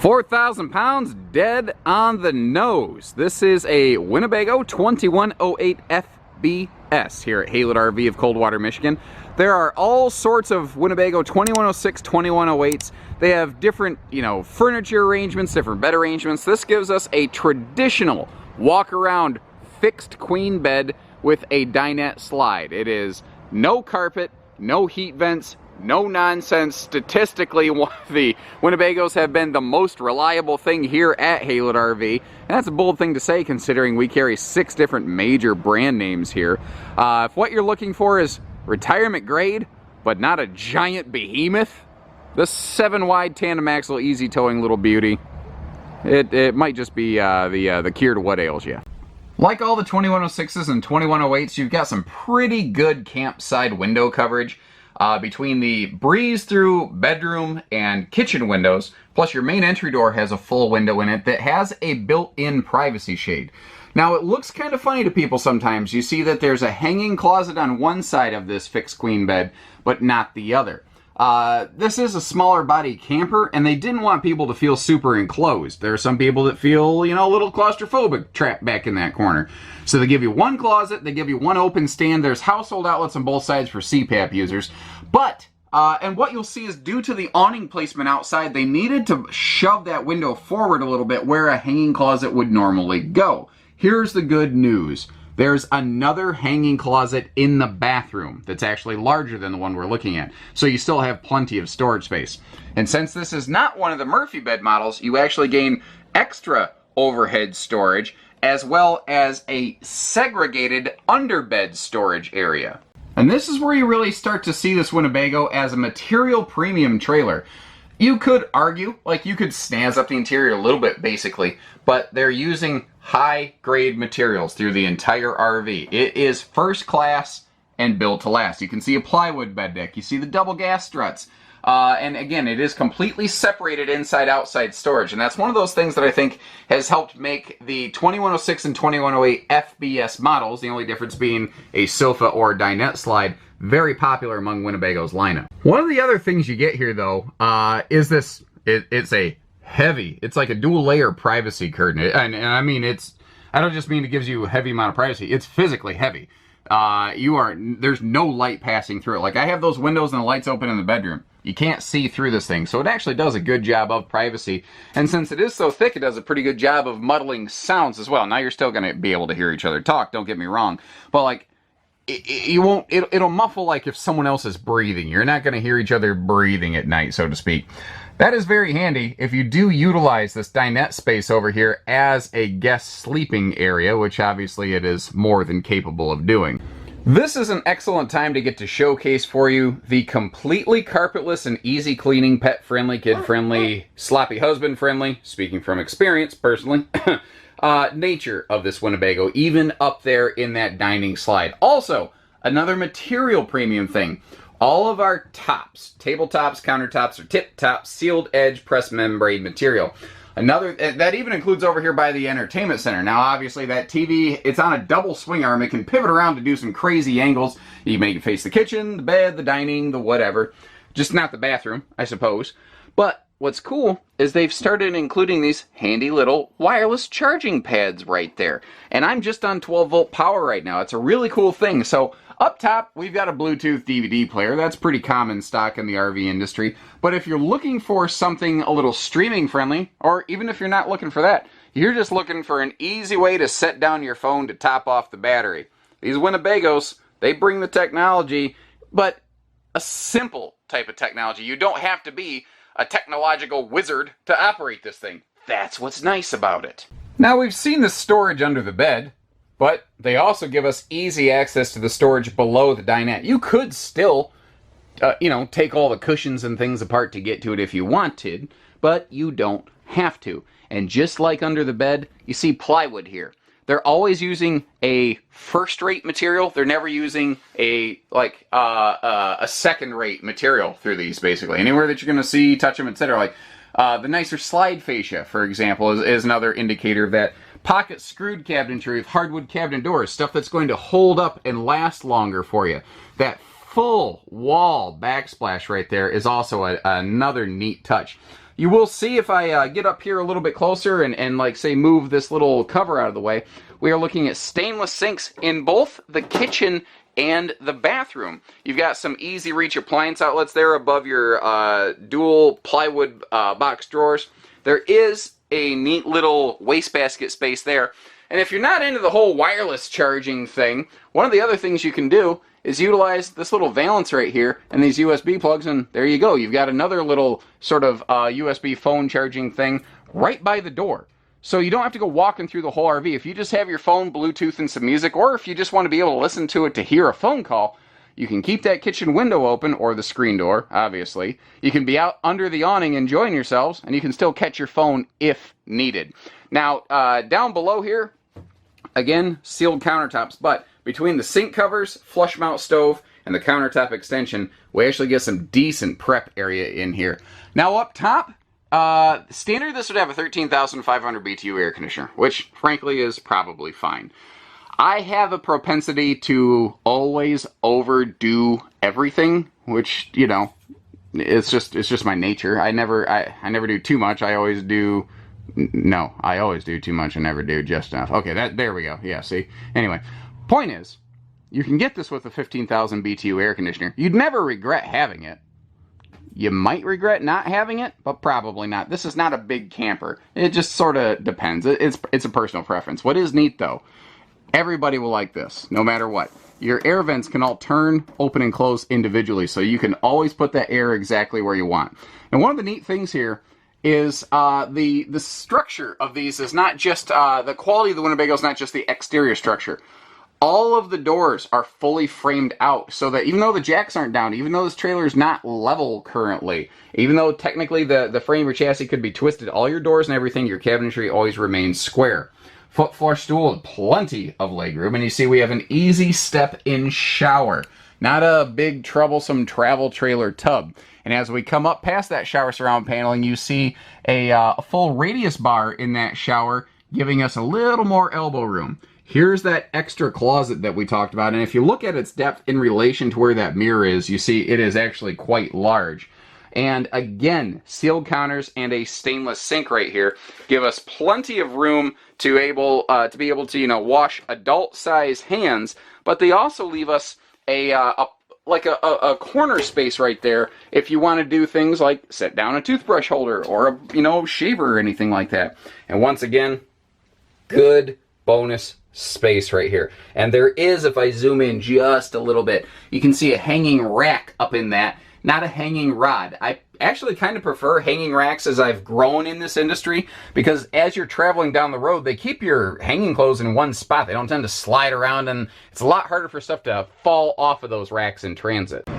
4,000 pounds dead on the nose. This is a Winnebago 2108 FBS here at Haylett RV of Coldwater, Michigan. There are all sorts of Winnebago 2106, 2108s. They have different, furniture arrangements, different bed arrangements. This gives us a traditional walk-around fixed queen bed with a dinette slide. It is no carpet, no heat vents, no nonsense. Statistically, the Winnebagos have been the most reliable thing here at Haylett RV. And that's a bold thing to say considering we carry 6 different major brand names here. If what you're looking for is retirement grade, but not a giant behemoth, this 7-wide tandem axle easy towing little beauty, it might just be the cure to what ails you. Like all the 2106s and 2108s, you've got some pretty good campside window coverage. Between the breeze-through bedroom and kitchen windows, plus your main entry door has a full window in it that has a built-in privacy shade. Now, it looks kind of funny to people sometimes. You see that there's a hanging closet on one side of this fixed queen bed, but not the other. This is a smaller body camper, and they didn't want people to feel super enclosed. There are some people that feel, a little claustrophobic trapped back in that corner. So they give you one closet, they give you one open stand, there's household outlets on both sides for CPAP users. But, and what you'll see is due to the awning placement outside, they needed to shove that window forward a little bit where a hanging closet would normally go. Here's the good news. There's another hanging closet in the bathroom that's actually larger than the one we're looking at. So you still have plenty of storage space. And since this is not one of the Murphy bed models, you actually gain extra overhead storage as well as a segregated underbed storage area. And this is where you really start to see this Winnebago as a material premium trailer. You could argue, you could snazz up the interior a little bit, basically, but they're using high-grade materials through the entire RV. It is first class and built to last. You can see a plywood bed deck. You see the double gas struts. And again, it is completely separated inside-outside storage, and that's one of those things that I think has helped make the 2106 and 2108 FBS models, the only difference being a sofa or dinette slide, very popular among Winnebago's lineup. One of the other things you get here, though, is this. It's like a dual layer privacy curtain. And I mean, I don't just mean it gives you a heavy amount of privacy. It's physically heavy. There's no light passing through it. Like, I have those windows and the lights open in the bedroom. You can't see through this thing. So it actually does a good job of privacy. And since it is so thick, it does a pretty good job of muddling sounds as well. Now you're still going to be able to hear each other talk, don't get me wrong. But it'll muffle like if someone else is breathing. You're not going to hear each other breathing at night, so to speak. That is very handy if you do utilize this dinette space over here as a guest sleeping area, which obviously it is more than capable of doing. This is an excellent time to get to showcase for you the completely carpetless and easy cleaning, pet-friendly, kid-friendly, sloppy husband-friendly, speaking from experience personally, nature of this Winnebago, even up there in that dining slide. Also, another material premium thing. All of our tops, tabletops, countertops, are tip-top, sealed edge press membrane material. That even includes over here by the entertainment center. Now, obviously, that TV, it's on a double swing arm. It can pivot around to do some crazy angles. You make it face the kitchen, the bed, the dining, the whatever. Just not the bathroom, I suppose. But what's cool is they've started including these handy little wireless charging pads right there. And I'm just on 12-volt power right now. It's a really cool thing. So up top, we've got a Bluetooth DVD player. That's pretty common stock in the RV industry. But if you're looking for something a little streaming friendly, or even if you're not looking for that, you're just looking for an easy way to set down your phone to top off the battery. These Winnebagos, they bring the technology, but a simple type of technology. You don't have to be a technological wizard to operate this thing. That's what's nice about it. Now, we've seen the storage under the bed, but they also give us easy access to the storage below the dinette. You could still, take all the cushions and things apart to get to it if you wanted, but you don't have to. And just like under the bed, you see plywood here. They're always using a first-rate material. They're never using a second-rate material through these, basically. Anywhere that you're going to see, touch them, etc. The nicer slide fascia, for example, is another indicator of that. Pocket screwed cabinetry with hardwood cabinet doors, stuff that's going to hold up and last longer for you. That full wall backsplash right there is also another neat touch. You will see if I get up here a little bit closer and like say move this little cover out of the way, we are looking at stainless sinks in both the kitchen and the bathroom. You've got some easy reach appliance outlets there above your dual plywood box drawers. There is a neat little wastebasket space there. And if you're not into the whole wireless charging thing, one of the other things you can do is utilize this little valance right here and these USB plugs, and there you go. You've got another little sort of USB phone charging thing right by the door. So you don't have to go walking through the whole RV. If you just have your phone, Bluetooth, and some music, or if you just want to be able to listen to it to hear a phone call, you can keep that kitchen window open, or the screen door, obviously. You can be out under the awning enjoying yourselves, and you can still catch your phone if needed. Now, down below here, again, sealed countertops, but between the sink covers, flush mount stove, and the countertop extension, we actually get some decent prep area in here. Now up top, standard this would have a 13,500 BTU air conditioner, which frankly is probably fine. I have a propensity to always overdo everything, which, you know, it's just my nature. I never do too much. I always do too much and never do just enough. Okay, there we go. Yeah, see? Anyway, point is, you can get this with a 15,000 BTU air conditioner. You'd never regret having it. You might regret not having it, but probably not. This is not a big camper. It just sort of depends. It's a personal preference. What is neat, though, everybody will like this, no matter what. Your air vents can all turn, open, and close individually, so you can always put that air exactly where you want. And one of the neat things here is the structure of these is not just, the quality of the Winnebago is not just the exterior structure. All of the doors are fully framed out, so that even though the jacks aren't down, even though this trailer is not level currently, even though technically the frame or chassis could be twisted, all your doors and everything, your cabinetry always remains square. Foot flush stool with plenty of legroom, and you see we have an easy step-in shower. Not a big troublesome travel trailer tub. And as we come up past that shower surround paneling, you see a full radius bar in that shower, giving us a little more elbow room. Here's that extra closet that we talked about, and if you look at its depth in relation to where that mirror is, you see it is actually quite large. And again, sealed counters and a stainless sink right here give us plenty of room to be able to, you know, wash adult-size hands, but they also leave us a corner space right there if you want to do things like set down a toothbrush holder or a, you know, shaver or anything like that. And once again, good bonus space right here. And there is, if I zoom in just a little bit, you can see a hanging rack up in that, not a hanging rod. I actually kind of prefer hanging racks as I've grown in this industry, because as you're traveling down the road, they keep your hanging clothes in one spot. They don't tend to slide around, and it's a lot harder for stuff to fall off of those racks in transit.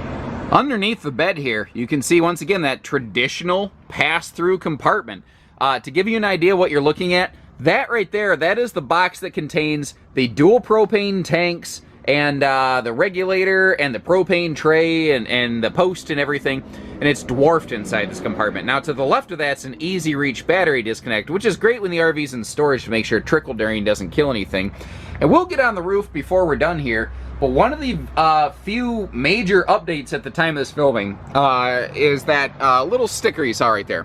Underneath the bed here, you can see once again that traditional pass-through compartment. To give you an idea what you're looking at, that right there, that is the box that contains the dual propane tanks and the regulator and the propane tray and the post and everything, and it's dwarfed inside this compartment. Now to the left of that's an easy reach battery disconnect, which is great when the RV's in storage to make sure trickle drain doesn't kill anything. And we'll get on the roof before we're done here, but one of the few major updates at the time of this filming is that little sticker you saw right there.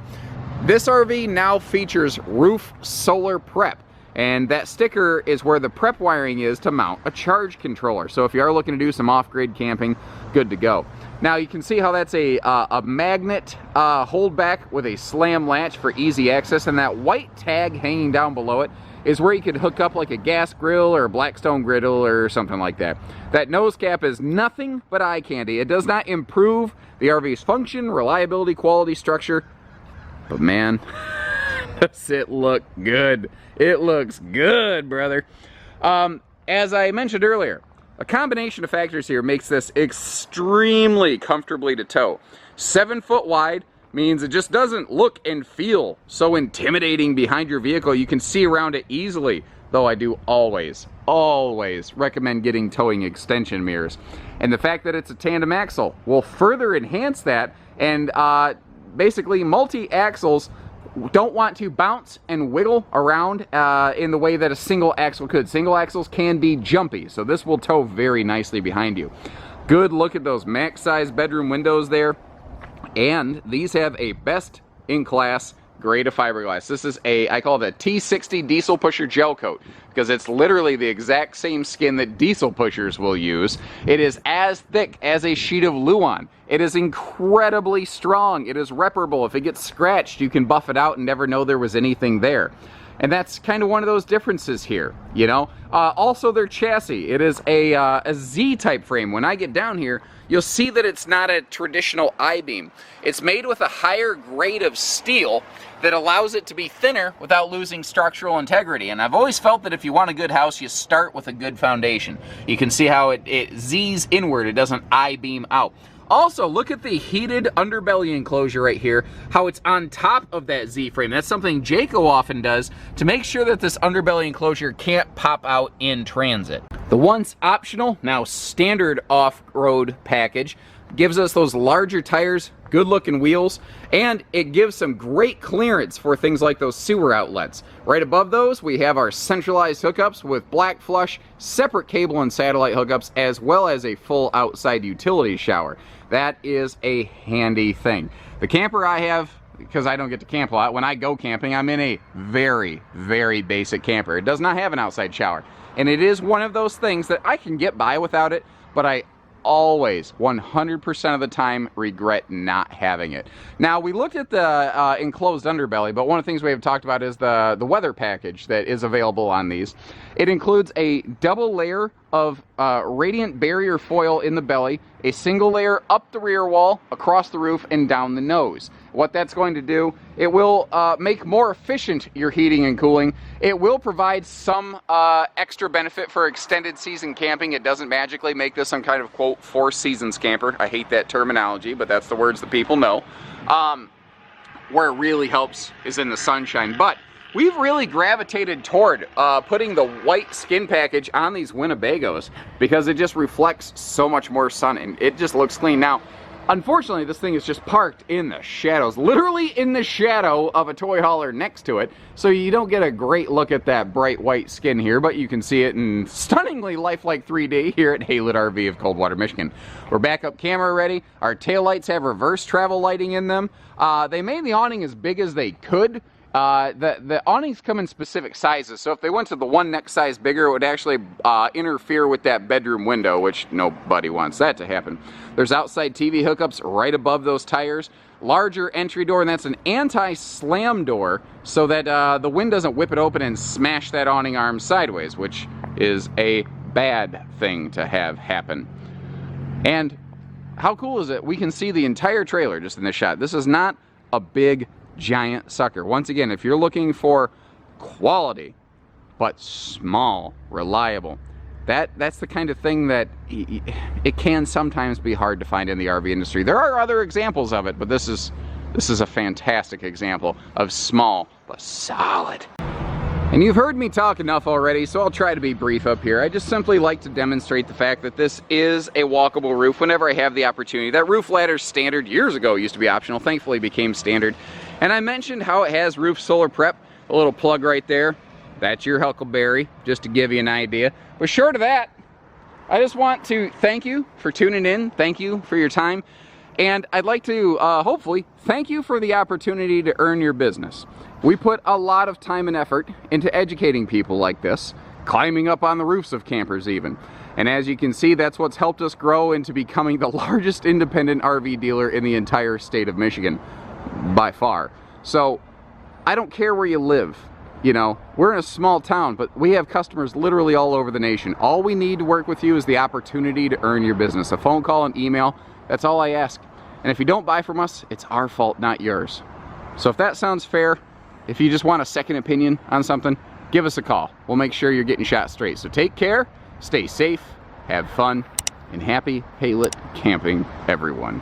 This RV now features roof solar prep, and that sticker is where the prep wiring is to mount a charge controller. So if you are looking to do some off-grid camping, good to go. Now you can see how that's a magnet holdback with a slam latch for easy access, and that white tag hanging down below it is where you could hook up like a gas grill or a Blackstone griddle or something like that. That nose cap is nothing but eye candy. It does not improve the RV's function, reliability, quality, structure, but man, does it look good. It looks good, brother. As I mentioned earlier, a combination of factors here makes this extremely comfortably to tow. 7 foot wide means it just doesn't look and feel so intimidating behind your vehicle. You can see around it easily, though I do always recommend getting towing extension mirrors. And the fact that it's a tandem axle will further enhance that, and basically multi-axles don't want to bounce and wiggle around in the way that a single axle could. Single axles can be jumpy, so this will tow very nicely behind you. Good look at those max size bedroom windows there, and these have a best in class grade of fiberglass. This is I call it a T60 diesel pusher gel coat because it's literally the exact same skin that diesel pushers will use. It is as thick as a sheet of Luan. It is incredibly strong. It is reparable. If it gets scratched, you can buff it out and never know there was anything there. And that's kind of one of those differences here, you know. Also their chassis, it is a Z-type frame. When I get down here, you'll see that it's not a traditional I-beam. It's made with a higher grade of steel that allows it to be thinner without losing structural integrity. And I've always felt that if you want a good house, you start with a good foundation. You can see how it Z's inward, it doesn't I-beam out. Also, look at the heated underbelly enclosure right here, how it's on top of that Z-frame. That's something Jayco often does to make sure that this underbelly enclosure can't pop out in transit. The once optional, now standard off-road package gives us those larger tires, good looking wheels, and it gives some great clearance for things like those sewer outlets. Right above those, we have our centralized hookups with black flush, separate cable and satellite hookups, as well as a full outside utility shower. That is a handy thing. The camper I have, because I don't get to camp a lot, when I go camping, I'm in a very, very basic camper. It does not have an outside shower. And it is one of those things that I can get by without it, but I always, 100% of the time, regret not having it. Now, we looked at the enclosed underbelly, but one of the things we have talked about is the weather package that is available on these. It includes a double layer of radiant barrier foil in the belly, a single layer up the rear wall, across the roof, and down the nose. What that's going to do, it will make more efficient your heating and cooling. It will provide some extra benefit for extended season camping. It doesn't magically make this some kind of, quote, 4 seasons camper. I hate that terminology, but that's the words that people know. Where it really helps is in the sunshine. But we've really gravitated toward putting the white skin package on these Winnebagos because it just reflects so much more sun and it just looks clean. Now, unfortunately, this thing is just parked in the shadows, literally in the shadow of a toy hauler next to it, so you don't get a great look at that bright white skin here, but you can see it in stunningly lifelike 3D here at Haylett RV of Coldwater, Michigan. We're backup camera ready. Our taillights have reverse travel lighting in them. They made the awning as big as they could. The awnings come in specific sizes, so if they went to the one next size bigger, it would actually interfere with that bedroom window, which nobody wants that to happen. There's outside TV hookups right above those tires. Larger entry door, and that's an anti-slam door, so that the wind doesn't whip it open and smash that awning arm sideways, which is a bad thing to have happen. And how cool is it? We can see the entire trailer just in this shot. This is not a big giant sucker. Once again, if you're looking for quality but small, reliable, that's the kind of thing that it can sometimes be hard to find in the RV industry. There are other examples of it, but this is a fantastic example of small but solid. And you've heard me talk enough already, so I'll try to be brief up here. I just simply like to demonstrate the fact that this is a walkable roof whenever I have the opportunity. That roof ladder's standard. Years ago it used to be optional, thankfully it became standard. And I mentioned how it has roof solar prep, a little plug right there. That's your Huckleberry, just to give you an idea. But short of that, I just want to thank you for tuning in. Thank you for your time. And I'd like to, hopefully, thank you for the opportunity to earn your business. We put a lot of time and effort into educating people like this, climbing up on the roofs of campers even. And as you can see, that's what's helped us grow into becoming the largest independent RV dealer in the entire state of Michigan, by far. So, I don't care where you live. You know, we're in a small town, but we have customers literally all over the nation. All we need to work with you is the opportunity to earn your business. A phone call, an email, that's all I ask. And if you don't buy from us, it's our fault, not yours. So if that sounds fair, if you just want a second opinion on something, give us a call. We'll make sure you're getting shot straight. So take care, stay safe, have fun, and happy Haylett camping, everyone.